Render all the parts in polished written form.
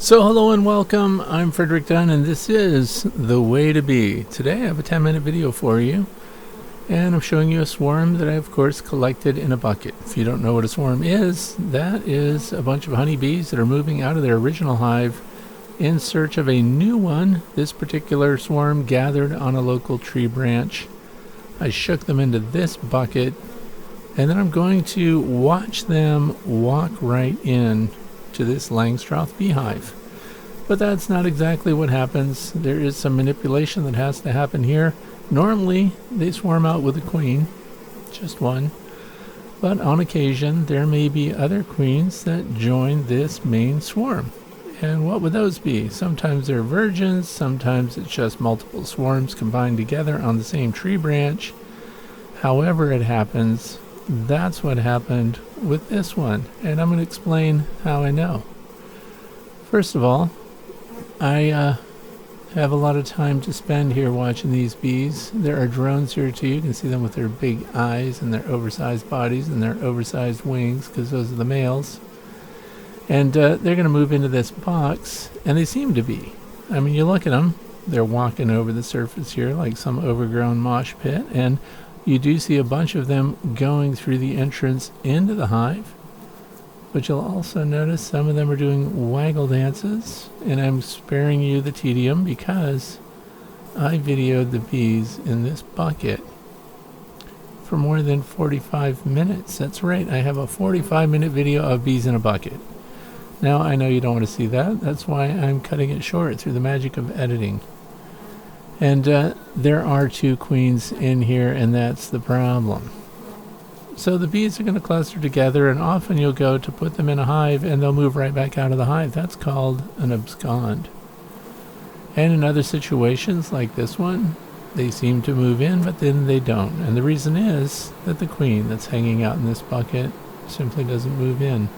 So hello and welcome, I'm Frederick Dunn and this is The Way to Be. Today I have a 10-minute video for you and I'm showing you a swarm that I of course collected in a bucket. If you don't know what a swarm is, that is a bunch of honeybees that are moving out of their original hive in search of a new one. This particular swarm gathered on a local tree branch. I shook them into this bucket and then I'm going to watch them walk right in to this Langstroth beehive. But that's not exactly what happens. There is some manipulation that has to happen here. Normally they swarm out with a queen, just one, but on occasion there may be other queens that join this main swarm. And what would those be? Sometimes they're virgins, sometimes it's just multiple swarms combined together on the same tree branch. However it happens, that's what happened with this one, and I'm going to explain how I know. First of all, I have a lot of time to spend here watching these bees. There are drones here too. You can see them with their big eyes and their oversized bodies and their oversized wings, because those are the males. And they're going to move into this box, and they seem to be. I mean, you look at them, they're walking over the surface here like some overgrown mosh pit, and you do see a bunch of them going through the entrance into the hive, but you'll also notice some of them are doing waggle dances, and I'm sparing you the tedium because I videoed the bees in this bucket for more than 45 minutes. That's right, I have a 45-minute video of bees in a bucket. Now I know you don't want to see that, that's why I'm cutting it short through the magic of editing. And there are two queens in here, and that's the problem. So the bees are going to cluster together, and often you'll go to put them in a hive and they'll move right back out of the hive. That's called an abscond. And in other situations like this one, they seem to move in, but then they don't. And the reason is that the queen that's hanging out in this bucket simply doesn't move in.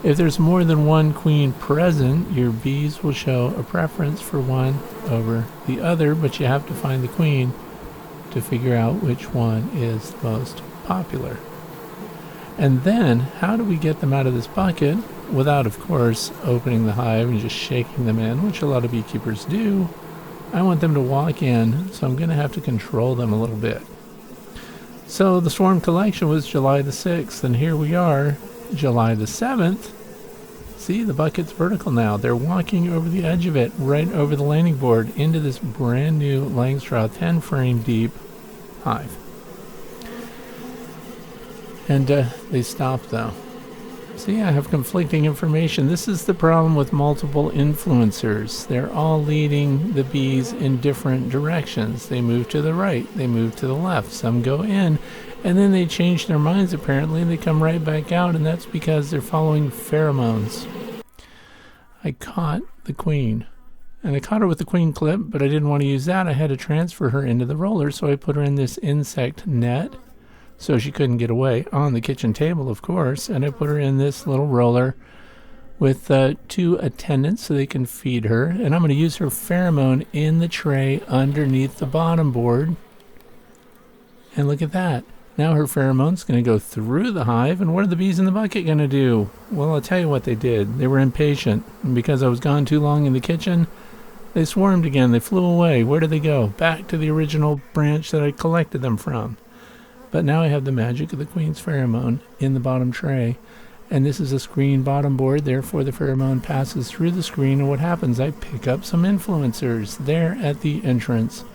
If there's more than one queen present, your bees will show a preference for one over the other, but you have to find the queen to figure out which one is the most popular. And then, how do we get them out of this bucket without, of course, opening the hive and just shaking them in, which a lot of beekeepers do? I want them to walk in, so I'm going to have to control them a little bit. So the swarm collection was July the 6th, and here we are, July the 7th. See, the bucket's vertical now. They're walking over the edge of it, right over the landing board, into this brand new Langstroth 10 frame deep hive. And they stopped though. See, I have conflicting information. This is the problem with multiple influencers. They're all leading the bees in different directions. They move to the right, they move to the left, some go in, and then they change their minds apparently, and they come right back out, and that's because they're following pheromones. I caught the queen, and I caught her with the queen clip, but I didn't want to use that. I had to transfer her into the roller, so I put her in this insect net so she couldn't get away on the kitchen table, of course, and I put her in this little roller with two attendants so they can feed her, and I'm going to use her pheromone in the tray underneath the bottom board. And look at that. Now her pheromone's going to go through the hive, and what are the bees in the bucket going to do? Well, I'll tell you what they did. They were impatient, and because I was gone too long in the kitchen, they swarmed again. They flew away. Where did they go? Back to the original branch that I collected them from. But now I have the magic of the queen's pheromone in the bottom tray, and this is a screen bottom board, therefore the pheromone passes through the screen, and what happens? I pick up some influencers there at the entrance.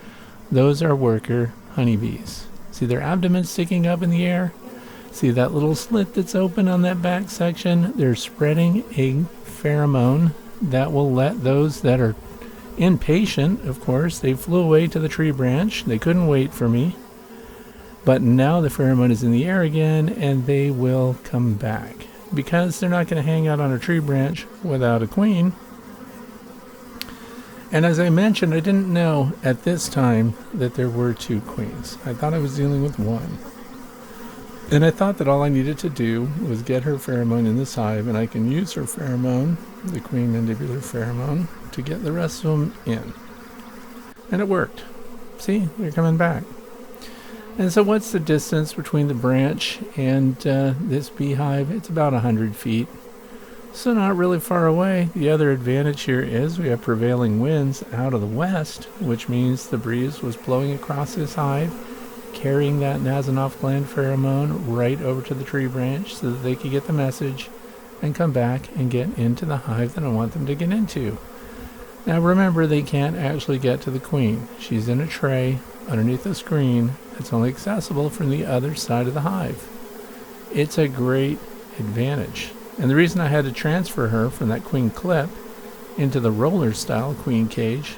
Those are worker honeybees. See their abdomen sticking up in the air? See that little slit that's open on that back section? They're spreading a pheromone that will let those that are impatient, of course, they flew away to the tree branch. They couldn't wait for me. But now the pheromone is in the air again, and they will come back. Because they're not going to hang out on a tree branch without a queen. And as I mentioned, I didn't know at this time that there were two queens. I thought I was dealing with one. And I thought that all I needed to do was get her pheromone in this hive, and I can use her pheromone, the queen mandibular pheromone, to get the rest of them in. And it worked. See, they're coming back. And so what's the distance between the branch and this beehive? It's about 100 feet. So not really far away. The other advantage here is we have prevailing winds out of the west, which means the breeze was blowing across this hive, carrying that Nasonov gland pheromone right over to the tree branch so that they could get the message and come back and get into the hive that I want them to get into. Now remember, they can't actually get to the queen. She's in a tray underneath a screen that's only accessible from the other side of the hive. It's a great advantage. And the reason I had to transfer her from that queen clip into the roller style queen cage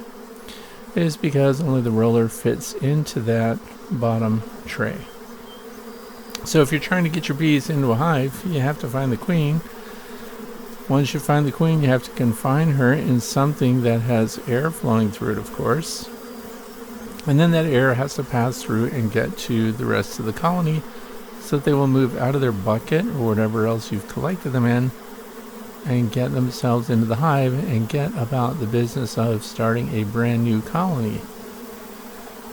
is because only the roller fits into that bottom tray. So if you're trying to get your bees into a hive, you have to find the queen. Once you find the queen, you have to confine her in something that has air flowing through it, of course. And then that air has to pass through and get to the rest of the colony so that they will move out of their bucket or whatever else you've collected them in and get themselves into the hive and get about the business of starting a brand new colony.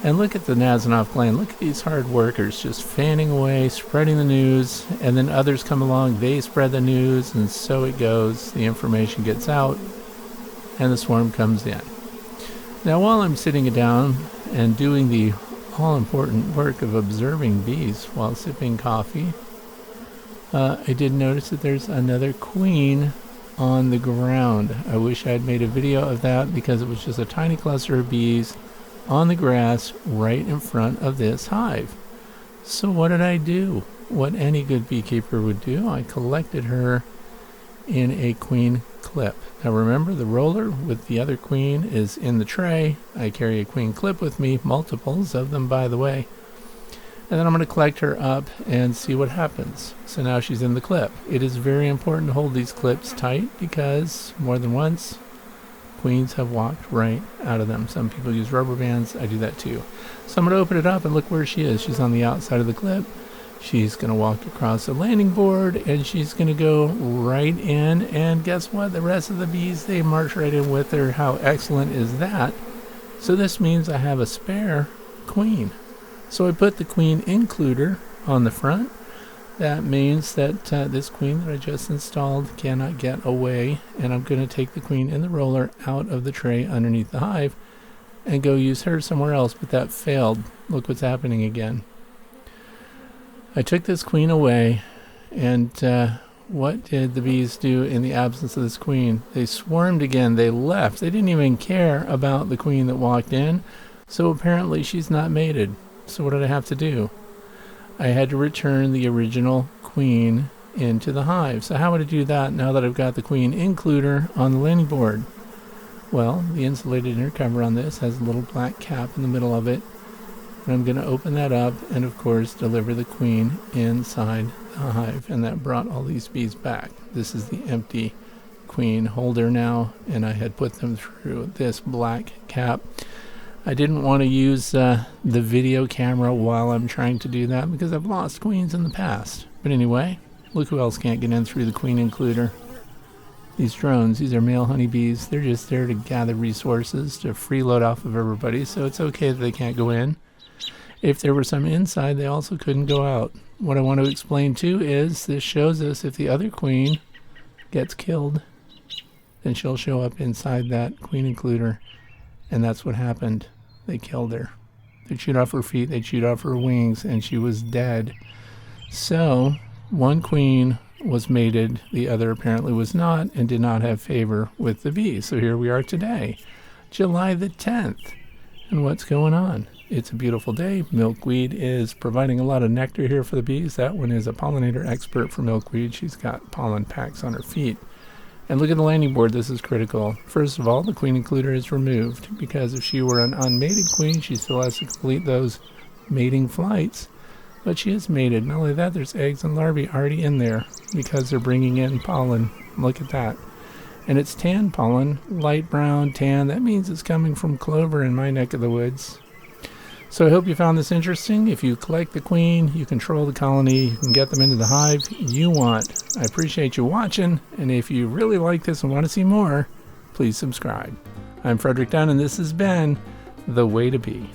And look at the Nasonov gland. Look at these hard workers just fanning away, spreading the news, and then others come along, they spread the news, and so it goes. The information gets out, and the swarm comes in. Now while I'm sitting down and doing the all-important work of observing bees while sipping coffee, I did notice that there's another queen on the ground. I wish I had made a video of that because it was just a tiny cluster of bees on the grass right in front of this hive. So what did I do? What any good beekeeper would do. I collected her in a queen clip. Now remember, the roller with the other queen is in the tray. I carry a queen clip with me, multiples of them by the way. And then I'm going to collect her up and see what happens. So now she's in the clip. It is very important to hold these clips tight because more than once queens have walked right out of them. Some people use rubber bands. I do that too. So I'm going to open it up and look where she is. She's on the outside of the clip. She's going to walk across the landing board and she's going to go right in. And guess what? The rest of the bees, they march right in with her. How excellent is that? So this means I have a spare queen. So I put the queen includer on the front. That means that this queen that I just installed cannot get away. And I'm going to take the queen in the roller out of the tray underneath the hive and go use her somewhere else. But that failed. Look what's happening again. I took this queen away, and what did the bees do in the absence of this queen? They swarmed again. They left. They didn't even care about the queen that walked in. So apparently she's not mated. So what did I have to do? I had to return the original queen into the hive. So how would I do that now that I've got the queen includer on the landing board? Well, the insulated inner cover on this has a little black cap in the middle of it. And I'm going to open that up and, of course, deliver the queen inside the hive. And that brought all these bees back. This is the empty queen holder now, and I had put them through this black cap. I didn't want to use the video camera while I'm trying to do that because I've lost queens in the past. But anyway, look who else can't get in through the queen includer. These drones, these are male honeybees. They're just there to gather resources, to freeload off of everybody, so it's okay that they can't go in. If there were some inside, they also couldn't go out. What I want to explain too is this shows us if the other queen gets killed, then she'll show up inside that queen includer. And that's what happened. They killed her. They chewed off her feet, they chewed off her wings, and she was dead. So one queen was mated, the other apparently was not, and did not have favor with the bees. So here we are today, July the 10th. And what's going on? It's a beautiful day. Milkweed is providing a lot of nectar here for the bees. That one is a pollinator expert for milkweed. She's got pollen packs on her feet. And look at the landing board. This is critical. First of all, the queen includer is removed because if she were an unmated queen, she still has to complete those mating flights. But she is mated. Not only that, there's eggs and larvae already in there because they're bringing in pollen. Look at that. And it's tan pollen, light brown, tan. That means it's coming from clover in my neck of the woods. So I hope you found this interesting. If you collect the queen, you control the colony, you can get them into the hive you want. I appreciate you watching, and if you really like this and want to see more, please subscribe. I'm Frederick Dunn, and this has been The Way to Bee.